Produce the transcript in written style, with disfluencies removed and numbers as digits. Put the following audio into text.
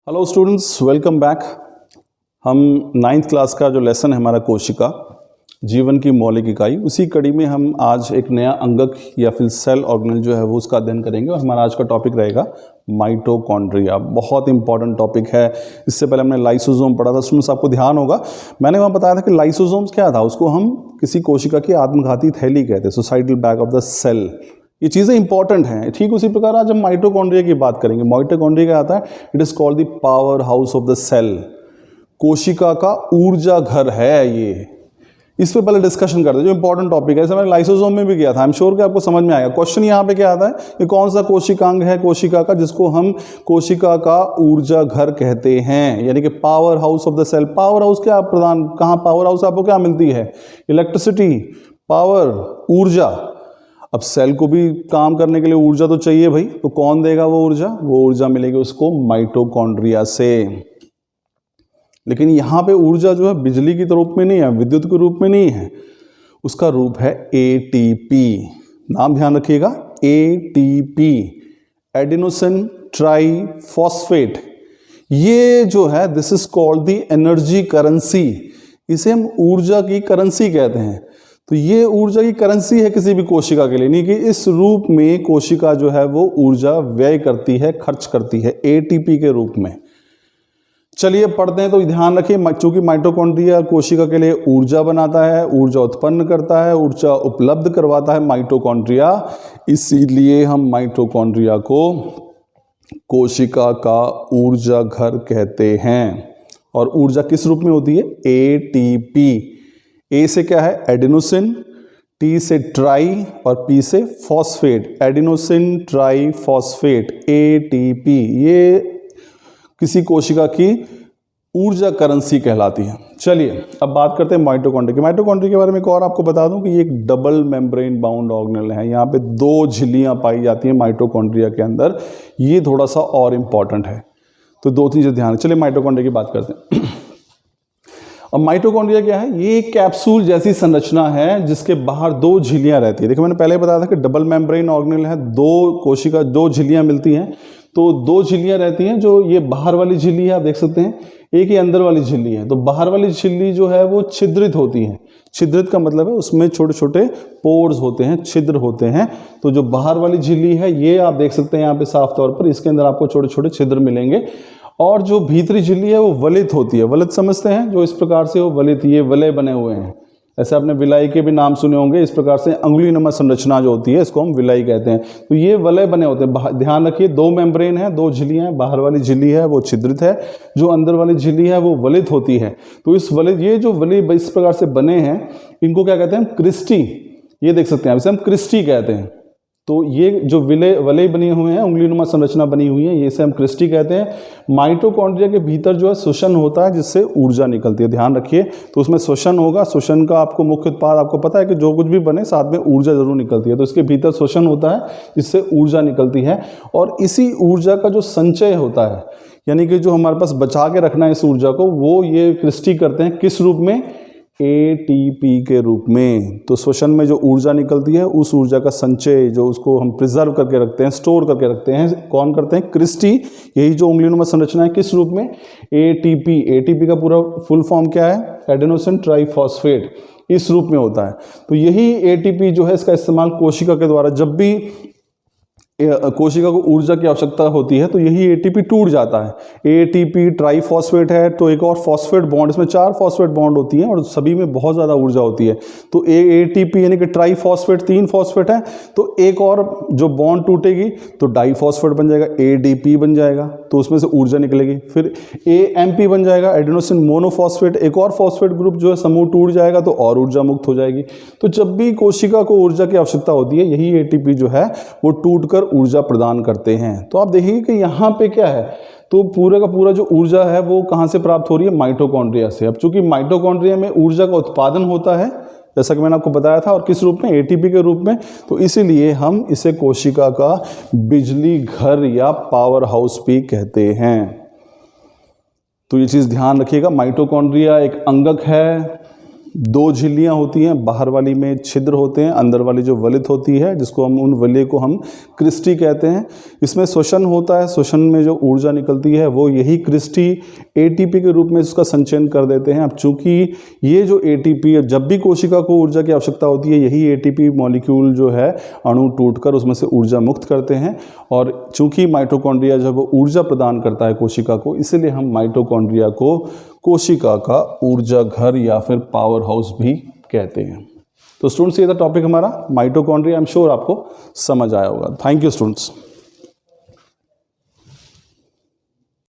Hello students, welcome back. हम 9th class का जो लेसन है हमारा कोशिका जीवन की मौलिक इकाई, उसी कड़ी में हम आज एक नया अंगक या फिर सेल ऑर्गेनल जो है वो उसका अध्ययन करेंगे। और हमारा आज का टॉपिक रहेगा माइटोकॉन्ड्रिया। बहुत इंपॉर्टेंट टॉपिक है। इससे पहले हमने लाइसोसोम पढ़ा था। स्टूडेंट्स, आपको ध्यान होगा मैंने वहाँ बताया था कि लाइसोसोम्स क्या था, उसको हम किसी कोशिका की आत्मघाती थैली कहते हैं, suicidal bag of the cell. ये चीज़ें इंपॉर्टेंट हैं। ठीक उसी प्रकार आज हम माइटोकॉन्ड्रिया की बात करेंगे। माइटोकॉन्ड्रिया क्या आता है? It is called the power house of the cell. कोशिका का ऊर्जा घर है ये। इस पे पहले डिस्कशन करते हैं, जो इंपॉर्टेंट टॉपिक है। ऐसे मैंने लाइसोसोम में भी किया था। आई एम श्योर कि आपको समझ में आएगा। क्वेश्चन यहाँ पे क्या आता है, ये कौन सा कोशिकांग है कोशिका का जिसको हम कोशिका का ऊर्जा घर कहते हैं, यानी कि power house of the cell. Power house क्या प्रदान, कहाँ पावर हाउस आपको क्या मिलती है? इलेक्ट्रिसिटी, पावर, ऊर्जा। अब सेल को भी काम करने के लिए ऊर्जा तो चाहिए भाई, तो कौन देगा वो ऊर्जा? वो ऊर्जा मिलेगी उसको माइटोकॉन्ड्रिया से। लेकिन यहां पे ऊर्जा जो है बिजली के रूप में नहीं है, विद्युत के रूप में नहीं है, उसका रूप है एटीपी। नाम ध्यान रखिएगा, एटीपी, एडिनोसिन ट्राइफॉस्फेट। ये जो है this is called the energy currency. इसे हम ऊर्जा की करेंसी कहते हैं। तो ये ऊर्जा की करेंसी है किसी भी कोशिका के लिए, नहीं कि इस रूप में कोशिका जो है वो ऊर्जा व्यय करती है, खर्च करती है एटीपी के रूप में। चलिए पढ़ते हैं। तो ध्यान रखिए, चूंकि माइटोकॉन्ड्रिया कोशिका के लिए ऊर्जा बनाता है, ऊर्जा उत्पन्न करता है, ऊर्जा उपलब्ध करवाता है माइटोकॉन्ड्रिया, इसीलिए हम माइटोकॉन्ड्रिया को कोशिका का ऊर्जा घर कहते हैं। और ऊर्जा किस रूप में होती है? एटीपी। ए से क्या है? एडिनोसिन, टी से ट्राई और पी से फॉस्फेट, एडिनोसिन ट्राइफॉस्फेट, एटीपी। ये किसी कोशिका की ऊर्जा करेंसी कहलाती है। चलिए अब बात करते हैं माइटोकॉन्ड्रिया की। माइटोकॉन्ड्रिया के बारे में एक और आपको बता दूं कि ये एक डबल मेम्ब्रेन बाउंड ऑर्गेनल है। यहाँ पे 2 झिल्लियां पाई जाती हैं माइटोकॉन्ड्रिया के अंदर। ये थोड़ा सा और इंपॉर्टेंट है, तो 2 चीजें ध्यान। चलिए माइटोकॉन्ड्रिया की बात करते हैं। अब माइटोकॉन्ड्रिया क्या है? ये एक कैप्सूल जैसी संरचना है जिसके बाहर 2 झिल्लियां रहती है। देखो मैंने पहले बताया था कि डबल मेम्ब्रेन ऑर्गेनल है, 2 झिल्लियां मिलती हैं। तो 2 झिल्लियां रहती हैं। जो ये बाहर वाली झिल्ली है आप देख सकते हैं, एक ही अंदर वाली झिल्ली है। तो बाहर वाली झिल्ली जो है वो छिद्रित होती है। छिद्रित का मतलब है उसमें छोटे छोटे पोर्स होते हैं, छिद्र होते हैं। तो जो बाहर वाली झिल्ली है ये आप देख सकते हैं यहाँ पे साफ तौर पर, इसके अंदर आपको छोटे छोटे छिद्र मिलेंगे। और जो भीतरी झिल्ली है वो वलित होती है। वलित समझते हैं, जो इस प्रकार से वो वलित, ये वलय बने हुए हैं। ऐसे आपने विलाई के भी नाम सुने होंगे। इस प्रकार से अंगुली नुमा संरचना जो होती है इसको हम विलाई कहते हैं। तो ये वलय बने होते हैं। ध्यान रखिए, 2 मेम्ब्रेन है, 2 झिल्लियां हैं। बाहर वाली झिल्ली है वो छिद्रित है, जो अंदर वाली झिल्ली है वो वलित होती है। तो इस वलित, ये जो वलय इस प्रकार से बने हैं, इनको क्या कहते हैं? क्रिस्टी। ये देख सकते हैं, इसे हम क्रिस्टी कहते हैं। तो ये जो वलय बने हुए हैं, उंगलीनुमा संरचना बनी हुई है, ये इसे हम क्रिस्टी कहते हैं। माइटोकॉन्ड्रिया के भीतर जो है श्वसन होता है जिससे ऊर्जा निकलती है। ध्यान रखिए, तो उसमें श्वसन होगा। श्वसन का आपको मुख्य उत्पाद आपको पता है कि जो कुछ भी बने साथ में ऊर्जा जरूर निकलती है। तो इसके भीतर श्वसन होता है जिससे ऊर्जा निकलती है। और इसी ऊर्जा का जो संचय होता है, यानी कि जो हमारे पास बचा के रखना है इस ऊर्जा को, वो ये क्रिस्टी करते हैं। किस रूप में? एटीपी के रूप में। तो श्वसन में जो ऊर्जा निकलती है उस ऊर्जा का संचय, जो उसको हम प्रिजर्व करके रखते हैं, स्टोर करके रखते हैं, कौन करते हैं? क्रिस्टी। यही जो उंगलीनुमा संरचना है, किस रूप में? एटीपी। एटीपी का पूरा फुल फॉर्म क्या है? Adenosine triphosphate. इस रूप में होता है। तो यही एटीपी जो है इसका इस्तेमाल कोशिका के द्वारा, जब भी कोशिका को ऊर्जा की आवश्यकता होती है तो यही एटीपी टूट जाता है। एटीपी ट्राइफॉस्फेट है तो एक और फॉस्फेट बॉन्ड, इसमें 4 फॉस्फेट बॉन्ड होती हैं और सभी में बहुत ज़्यादा ऊर्जा होती है। तो एटीपी यानी कि ट्राइफॉस्फेट 3 फॉस्फेट है, तो एक और जो बॉन्ड टूटेगी तो डाइफॉस्फेट बन जाएगा, एडीपी बन जाएगा, तो उसमें से ऊर्जा निकलेगी। फिर एएमपी बन जाएगा, एडेनोसिन मोनोफॉस्फेट, एक और फॉस्फेट ग्रुप जो है समूह टूट जाएगा तो और ऊर्जा मुक्त हो जाएगी। तो जब भी कोशिका को ऊर्जा की आवश्यकता होती है, यही एटीपी जो है वो टूटकर ऊर्जा प्रदान करते हैं। तो आप देखिए कि यहाँ पे क्या है, तो पूरा का पूरा जो ऊर्जा है वो कहाँ से प्राप्त हो रही है? माइटोकॉन्ड्रिया से। अब चूंकि माइटोकॉन्ड्रिया में ऊर्जा का उत्पादन होता है, जैसा कि मैंने आपको बताया था, और किस रूप में? एटीपी के रूप में। तो इसीलिए हम इसे कोशिका का बिजली घर या पावर हाउस भी कहते हैं। तो ये चीज ध्यान रखिएगा। माइटोकॉन्ड्रिया एक अंगक है दो झिल्लियाँ होती हैं, बाहर वाली में छिद्र होते हैं, अंदर वाली जो वलित होती है जिसको हम उन वलय को हम क्रिस्टी कहते हैं। इसमें श्वसन होता है, श्वसन में जो ऊर्जा निकलती है वो यही क्रिस्टी एटीपी के रूप में इसका संचयन कर देते हैं। अब चूंकि ये जो एटीपी, जब भी कोशिका को ऊर्जा की आवश्यकता होती है यही एटीपी मॉलिक्यूल जो है अणु टूटकर उसमें से ऊर्जा मुक्त करते हैं। और चूंकि माइटोकॉन्ड्रिया जब वो ऊर्जा प्रदान करता है कोशिका को, इसलिए हम माइटोकॉन्ड्रिया को कोशिका का ऊर्जा घर या फिर पावर हाउस भी कहते हैं। तो स्टूडेंट्स ये था टॉपिक हमारा माइटोकॉन्ड्रिया। आई एम श्योर आपको समझ आया होगा। Thank you students.